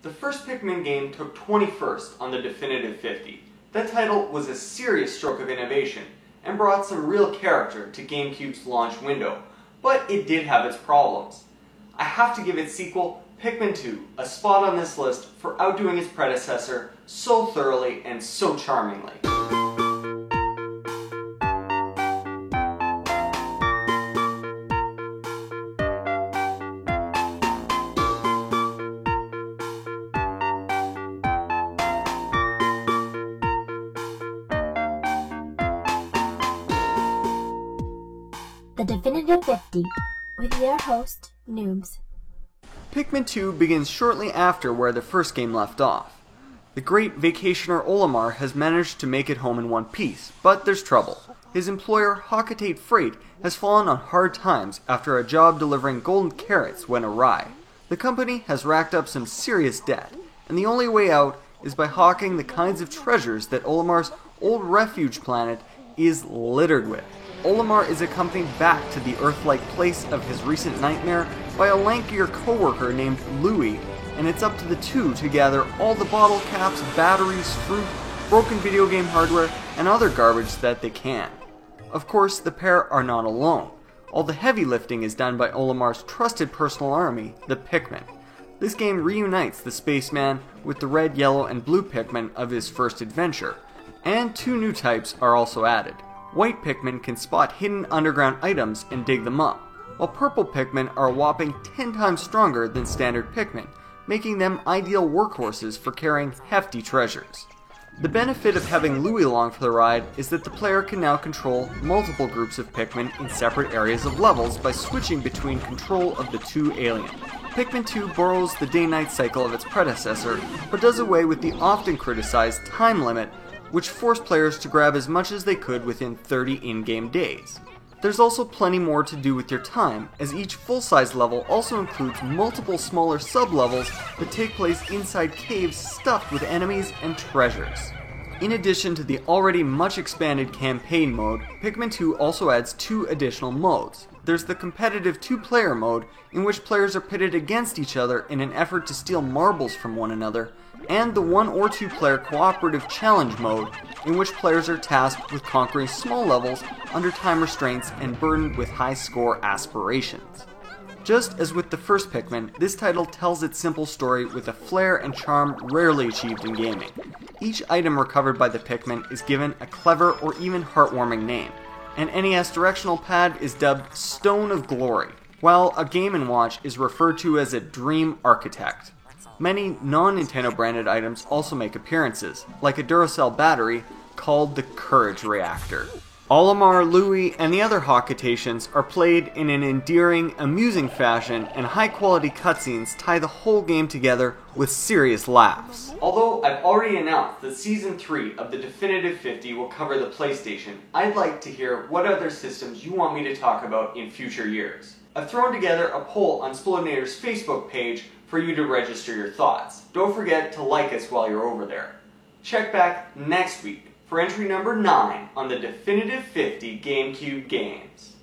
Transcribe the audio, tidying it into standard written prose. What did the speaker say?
The first Pikmin game took 21st on the Definitive 50. That title was a serious stroke of innovation and brought some real character to GameCube's launch window, but it did have its problems. I have to give its sequel, Pikmin 2, a spot on this list for outdoing its predecessor so thoroughly and so charmingly. The Definitive 50, with your host, Noobs. Pikmin 2 begins shortly after where the first game left off. The great vacationer Olimar has managed to make it home in one piece, but there's trouble. His employer, Hawketate Freight, has fallen on hard times after a job delivering golden carrots went awry. The company has racked up some serious debt, and the only way out is by hawking the kinds of treasures that Olimar's old refuge planet is littered with. Olimar is accompanied back to the Earth-like place of his recent nightmare by a lankier co-worker named Louie, and it's up to the two to gather all the bottle caps, batteries, fruit, broken video game hardware, and other garbage that they can. Of course, the pair are not alone. All the heavy lifting is done by Olimar's trusted personal army, the Pikmin. This game reunites the spaceman with the red, yellow, and blue Pikmin of his first adventure, and two new types are also added. White Pikmin can spot hidden underground items and dig them up, while purple Pikmin are a whopping 10 times stronger than standard Pikmin, making them ideal workhorses for carrying hefty treasures. The benefit of having Louie along for the ride is that the player can now control multiple groups of Pikmin in separate areas of levels by switching between control of the two aliens. Pikmin 2 borrows the day-night cycle of its predecessor, but does away with the often criticized time limit, which forced players to grab as much as they could within 30 in-game days. There's also plenty more to do with your time, as each full-size level also includes multiple smaller sub-levels that take place inside caves stuffed with enemies and treasures. In addition to the already much expanded campaign mode, Pikmin 2 also adds two additional modes. There's the competitive two-player mode, in which players are pitted against each other in an effort to steal marbles from one another, and the one or two player cooperative challenge mode, in which players are tasked with conquering small levels under time restraints and burdened with high score aspirations. Just as with the first Pikmin, this title tells its simple story with a flair and charm rarely achieved in gaming. Each item recovered by the Pikmin is given a clever or even heartwarming name. An NES directional pad is dubbed Stone of Glory, while a Game & Watch is referred to as a Dream Architect. Many non-Nintendo branded items also make appearances, like a Duracell battery called the Courage Reactor. Olimar, Louie, and the other Hawketations are played in an endearing, amusing fashion, and high-quality cutscenes tie the whole game together with serious laughs. Although I've already announced that Season 3 of the Definitive 50 will cover the PlayStation, I'd like to hear what other systems you want me to talk about in future years. I've thrown together a poll on Splodinator's Facebook page for you to register your thoughts. Don't forget to like us while you're over there. Check back next week for entry number 9 on the Definitive 50 GameCube games.